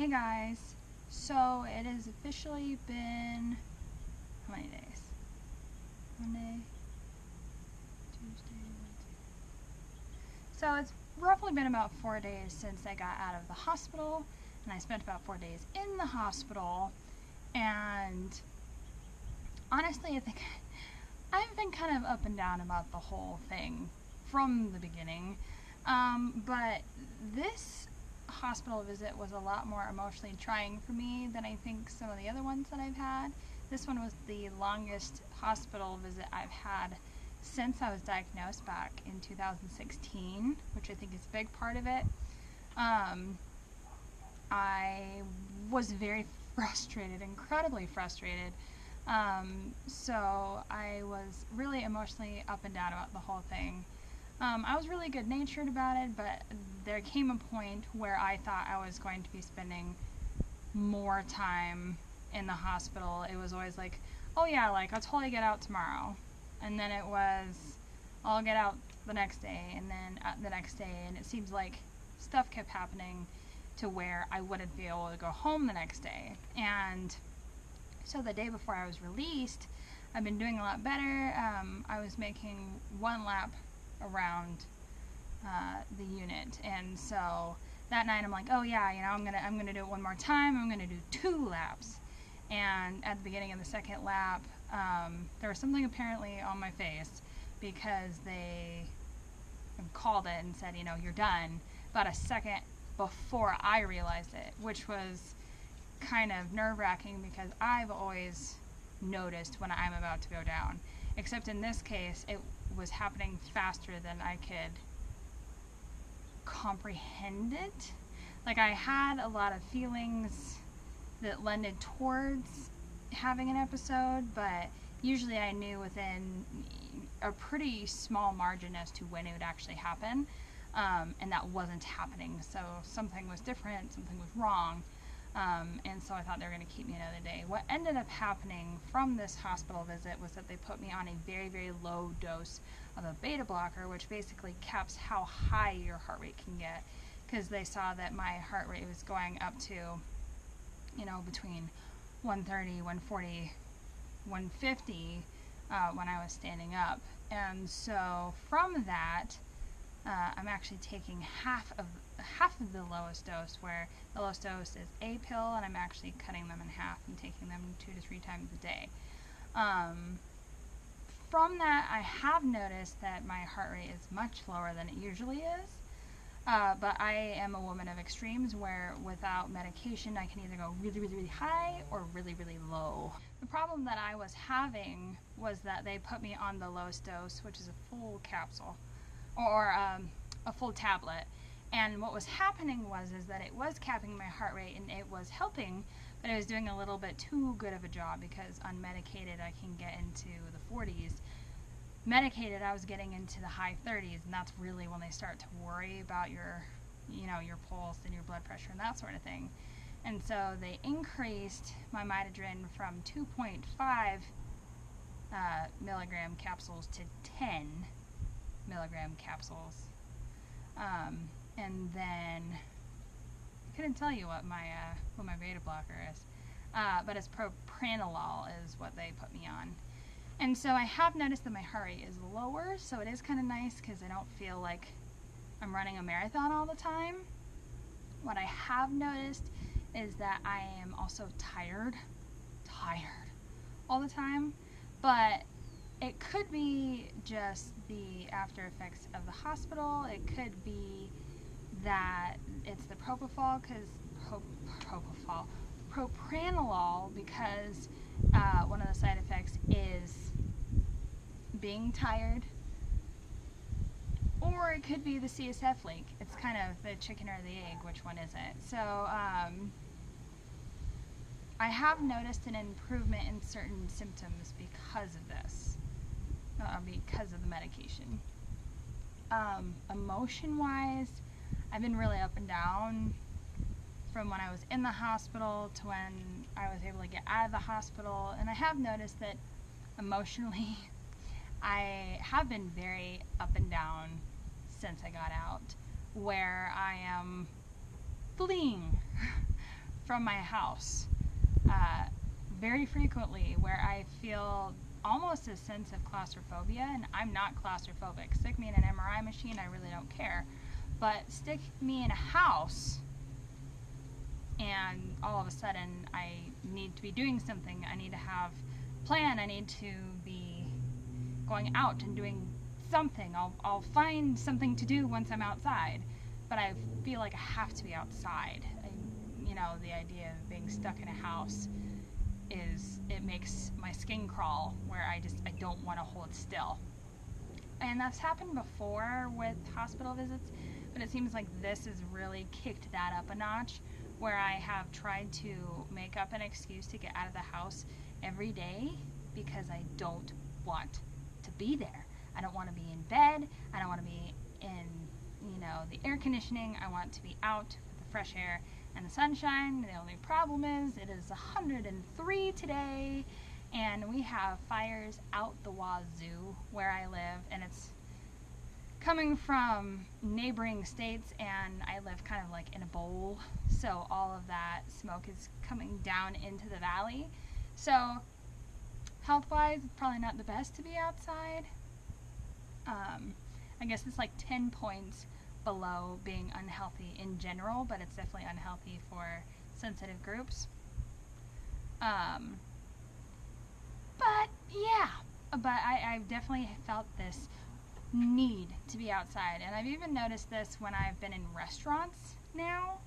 Hey guys, so it has officially been, how many days? Monday, Tuesday, Wednesday. So it's roughly been about 4 days since I got out of the hospital, and I spent about 4 days in the hospital, and honestly I think I've been kind of up and down about the whole thing from the beginning, but this hospital visit was a lot more emotionally trying for me than I think some of the other ones that I've had. This one was the longest hospital visit I've had since I was diagnosed back in 2016, which I think is a big part of it. I was very frustrated, incredibly frustrated. So I was really emotionally up and down about the whole thing. I was really good-natured about it, but there came a point where I thought I was going to be spending more time in the hospital. It was always like, oh yeah, like I'll totally get out tomorrow. And then it was, I'll get out the next day, and then the next day, and it seems like stuff kept happening to where I wouldn't be able to go home the next day. And so the day before I was released, I've been doing a lot better. I was making one lap around the unit, and so that night I'm like, oh yeah, you know, I'm gonna do it one more time. I'm gonna do 2 laps. And at the beginning of the second lap, there was something apparently on my face because they called it and said, you know, you're done, about a second before I realized it, which was kind of nerve-wracking because I've always noticed when I'm about to go down, except in this case it was happening faster than I could comprehend it. Like, I had a lot of feelings that lended towards having an episode, but usually I knew within a pretty small margin as to when it would actually happen, and that wasn't happening. So something was different, something was wrong. And so I thought they were going to keep me another day. What ended up happening from this hospital visit was that they put me on a very, very low dose of a beta blocker, which basically caps how high your heart rate can get, because they saw that my heart rate was going up to, you know, between 130, 140, 150 when I was standing up. And so from that, I'm actually taking half of the lowest dose, where the lowest dose is a pill, and I'm actually cutting them in half and taking them 2 to 3 times a day. From that, I have noticed that my heart rate is much lower than it usually is, but I am a woman of extremes where without medication I can either go really, really, really high or really, really low. The problem that I was having was that they put me on the lowest dose, which is a full capsule, or a full tablet, and what was happening is that it was capping my heart rate and it was helping, but it was doing a little bit too good of a job, because unmedicated I can get into the 40s. Medicated, I was getting into the high 30s, and that's really when they start to worry about your, you know, your pulse and your blood pressure and that sort of thing. And so they increased my Mitadrin from 2.5 milligram capsules to 10 milligram capsules, and then I couldn't tell you what my beta blocker is, but it's propranolol is what they put me on. And so I have noticed that my heart rate is lower, so it is kind of nice because I don't feel like I'm running a marathon all the time. What I have noticed is that I am also tired all the time, but it could be just the after effects of the hospital. It could be that it's the propranolol, because one of the side effects is being tired, or it could be the CSF leak. It's kind of the chicken or the egg, which one is it? So I have noticed an improvement in certain symptoms because of this, because of the medication. Emotion-wise, I've been really up and down from when I was in the hospital to when I was able to get out of the hospital, and I have noticed that emotionally I have been very up and down since I got out, where I am fleeing from my house very frequently where I feel almost a sense of claustrophobia, and I'm not claustrophobic. Stick me in an MRI machine, I really don't care. But stick me in a house, and all of a sudden I need to be doing something. I need to have a plan. I need to be going out and doing something. I'll find something to do once I'm outside, but I feel like I have to be outside. The idea of being stuck in a house it makes my skin crawl, where I don't want to hold still. And that's happened before with hospital visits, but it seems like this has really kicked that up a notch, where I have tried to make up an excuse to get out of the house every day because I don't want to be there. I don't want to be in bed. I don't want to be in, the air conditioning. I want to be out with the fresh air and the sunshine. The only problem is it is 103 today, and we have fires out the wazoo where I live, and it's coming from neighboring states, and I live kind of like in a bowl, so all of that smoke is coming down into the valley. So health-wise, it's probably not the best to be outside. I guess it's like 10 points below being unhealthy in general, but it's definitely unhealthy for sensitive groups. But I've definitely felt this need to be outside, and I've even noticed this when I've been in restaurants now,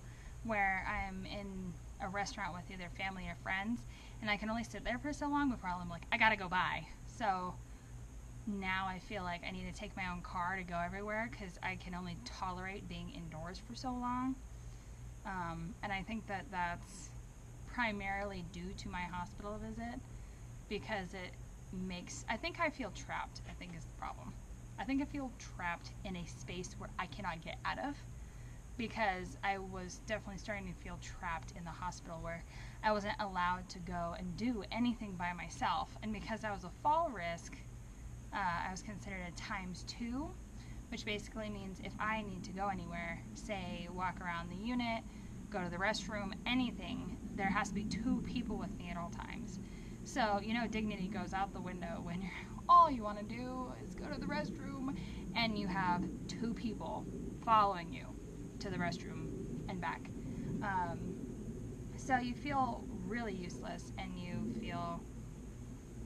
where I'm in a restaurant with either family or friends, and I can only sit there for so long before I'm like, I gotta go by. So now I feel like I need to take my own car to go everywhere because I can only tolerate being indoors for so long. And I think that that's primarily due to my hospital visit, because I think I feel trapped, I think is the problem. I think I feel trapped in a space where I cannot get out of, because I was definitely starting to feel trapped in the hospital where I wasn't allowed to go and do anything by myself. And because I was a fall risk, I was considered a ×2, which basically means if I need to go anywhere, say walk around the unit, go to the restroom, anything, there has to be 2 people with me at all times. So, dignity goes out the window when all you want to do is go to the restroom and you have 2 people following you to the restroom and back. So you feel really useless and you feel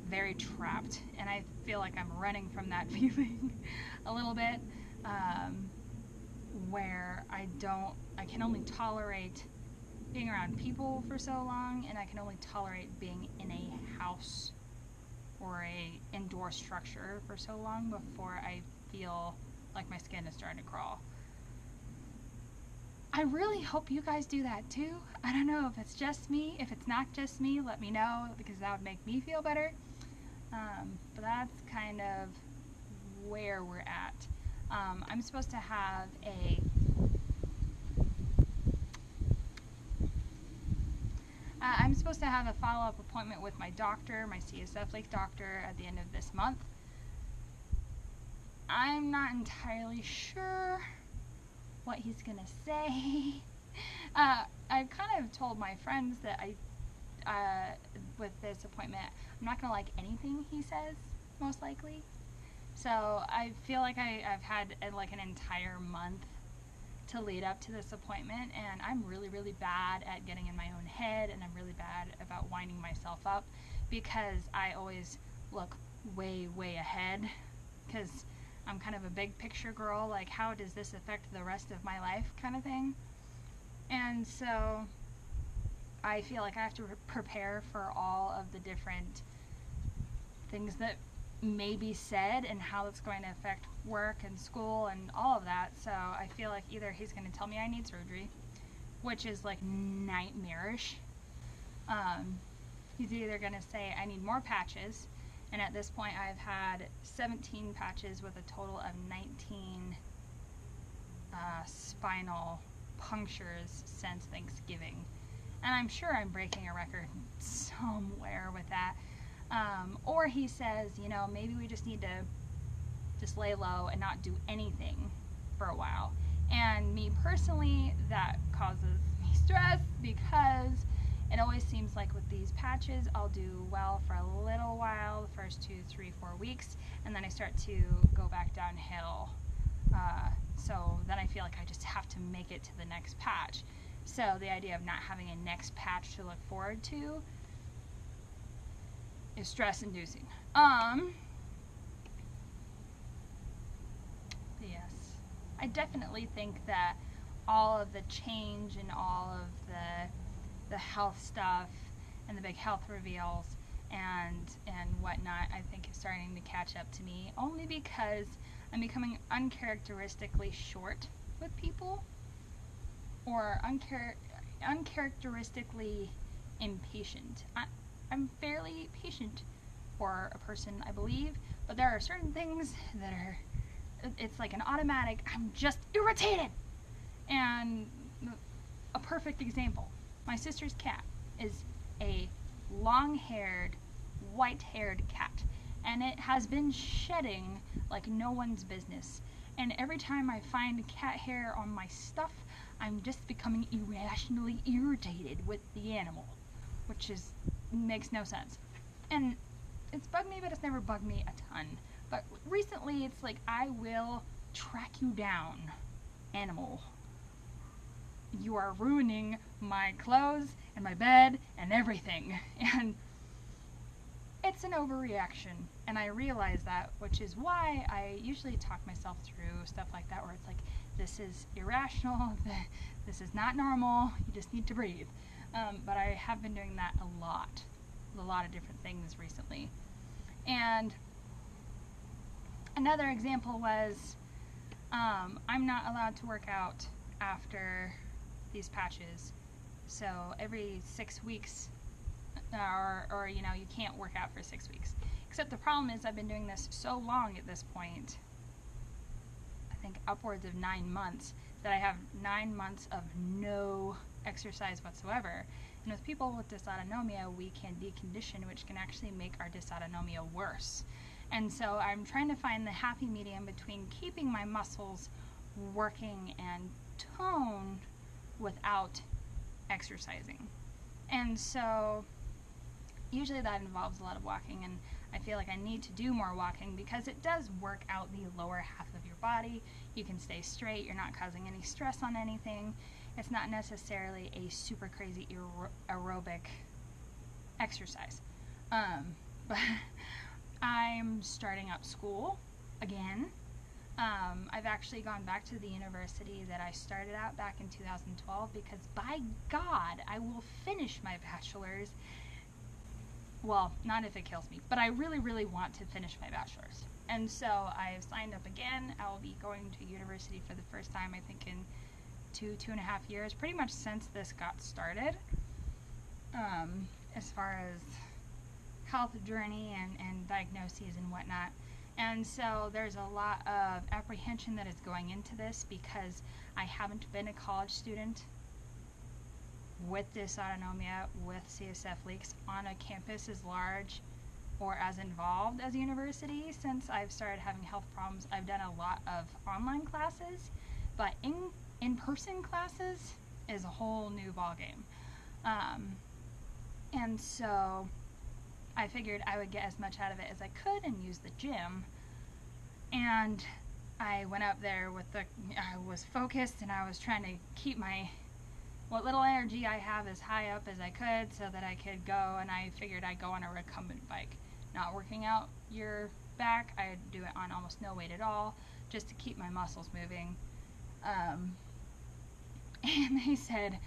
very trapped, and I feel like I'm running from that feeling a little bit, where I can only tolerate being around people for so long, and I can only tolerate being in a house or a indoor structure for so long before I feel like my skin is starting to crawl. I really hope you guys do that too. I don't know if it's just me. If it's not just me, let me know, because that would make me feel better. But that's kind of where we're at. I'm supposed to have a follow-up appointment with my doctor, my CSF Lake doctor, at the end of this month. I'm not entirely sure what he's gonna say. I've kind of told my friends that with this appointment, I'm not gonna like anything he says, most likely. So I feel like I've had like an entire month to lead up to this appointment, and I'm really, really bad at getting in my own head, and I'm really bad about winding myself up, because I always look way, way ahead, because I'm kind of a big picture girl, like how does this affect the rest of my life kind of thing. And so I feel like I have to prepare for all of the different things that may be said and how it's going to affect work and school and all of that. So I feel like either he's going to tell me I need surgery, which is like nightmarish. He's either going to say I need more patches, and at this point I've had 17 patches with a total of 19 spinal punctures since Thanksgiving. And I'm sure I'm breaking a record somewhere with that. Or he says, maybe we just need to just lay low and not do anything for a while. And me personally, that causes me stress, because It always seems like with these patches, I'll do well for a little while, the first 2, 3, 4 weeks, and then I start to go back downhill. So then I feel like I just have to make it to the next patch. So the idea of not having a next patch to look forward to is stress-inducing. Yes, I definitely think that all of the change and all of the health stuff and the big health reveals and whatnot, I think is starting to catch up to me, only because I'm becoming uncharacteristically short with people, or uncharacteristically impatient. I'm fairly patient for a person, I believe, but there are certain things that are, it's like an automatic, I'm just irritated. And a perfect example, my sister's cat is a long-haired, white-haired cat, and it has been shedding like no one's business. And every time I find cat hair on my stuff, I'm just becoming irrationally irritated with the animal, which makes no sense. And it's bugged me, but it's never bugged me a ton. But recently, it's like, I will track you down, animal. You are ruining my clothes and my bed and everything. And it's an overreaction, and I realize that, which is why I usually talk myself through stuff like that, where it's like, this is irrational, this is not normal, you just need to breathe. But I have been doing that a lot of different things recently. And another example was, I'm not allowed to work out after these patches. So every 6 weeks, or you know, you can't work out for 6 weeks. Except the problem is I've been doing this so long at this point, I think upwards of 9 months, that I have 9 months of no exercise whatsoever. And with people with dysautonomia, we can decondition, which can actually make our dysautonomia worse. And so I'm trying to find the happy medium between keeping my muscles working and toned without exercising. And so usually that involves a lot of walking, and I feel like I need to do more walking because it does work out the lower half of your body. You can stay straight, you're not causing any stress on anything. It's not necessarily a super crazy aerobic exercise. But I'm starting up school again. I've actually gone back to the university that I started at back in 2012 because, by God, I will finish my bachelor's. Well, not if it kills me, but I really, really want to finish my bachelor's. And so I've signed up again. I will be going to university for the first time, I think, in 2.5 years, pretty much since this got started, as far as health journey and diagnoses and whatnot. And so there's a lot of apprehension that is going into this because I haven't been a college student with dysautonomia, with CSF leaks on a campus as large or as involved as a university since I've started having health problems. I've done a lot of online classes, but in-person classes is a whole new ballgame. And so I figured I would get as much out of it as I could and use the gym. And I went up there I was focused, and I was trying to keep what little energy I have as high up as I could so that I could go, and I figured I'd go on a recumbent bike. Not working out your back, I'd do it on almost no weight at all, just to keep my muscles moving. And they said,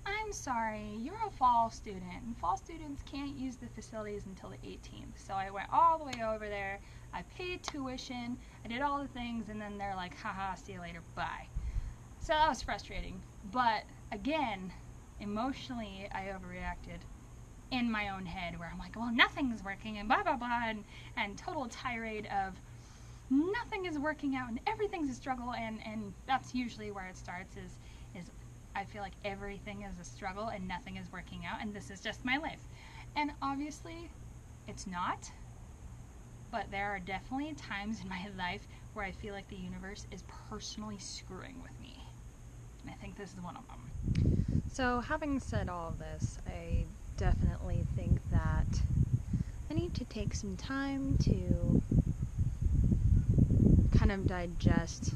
I'm sorry, you're a fall student, and fall students can't use the facilities until the 18th. So I went all the way over there, I paid tuition, I did all the things, and then they're like, haha, see you later, bye. So that was frustrating. But again, emotionally, I overreacted in my own head, where I'm like, well, nothing's working, and blah, blah, blah, and total tirade of nothing is working out, and everything's a struggle, and that's usually where it starts, is I feel like everything is a struggle and nothing is working out, and this is just my life. And obviously, it's not, but there are definitely times in my life where I feel like the universe is personally screwing with me. And I think this is one of them. So having said all of this, I definitely think that I need to take some time to kind of digest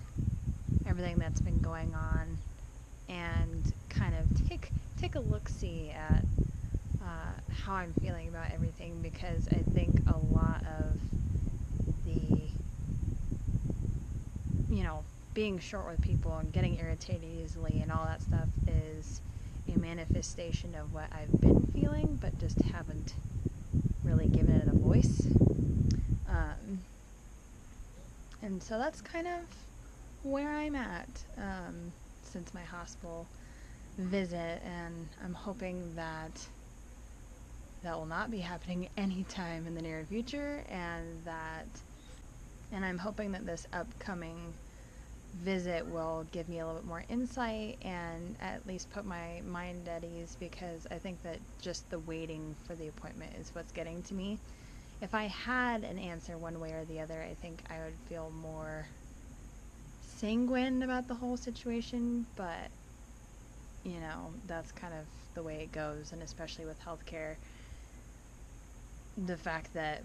everything that's been going on and kind of take a look-see at how I'm feeling about everything, because I think a lot of the, being short with people and getting irritated easily and all that stuff is a manifestation of what I've been feeling, but just haven't really given it a voice. And so that's kind of where I'm at since my hospital visit, and I'm hoping that will not be happening anytime in the near future, and I'm hoping that this upcoming visit will give me a little bit more insight and at least put my mind at ease, because I think that just the waiting for the appointment is what's getting to me. If I had an answer one way or the other, I think I would feel more sanguine about the whole situation, but that's kind of the way it goes, and especially with healthcare, the fact that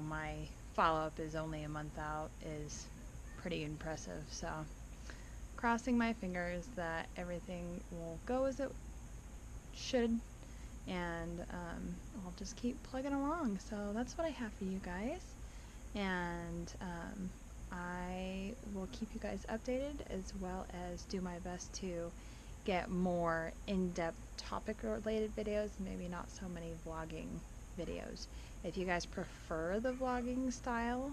my follow-up is only a month out is pretty impressive. So crossing my fingers that everything will go as it should, and I'll just keep plugging along. So that's what I have for you guys, and I will keep you guys updated, as well as do my best to get more in-depth topic related videos, maybe not so many vlogging videos. If you guys prefer the vlogging style,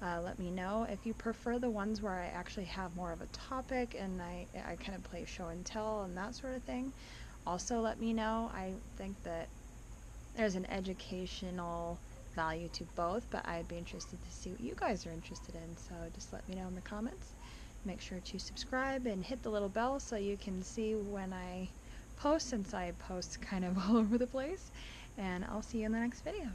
let me know. If you prefer the ones where I actually have more of a topic and I kind of play show and tell and that sort of thing, also let me know. I think that there's an educational value to both, but I'd be interested to see what you guys are interested in, so just let me know in the comments. Make sure to subscribe and hit the little bell so you can see when I post, since I post kind of all over the place, and I'll see you in the next video.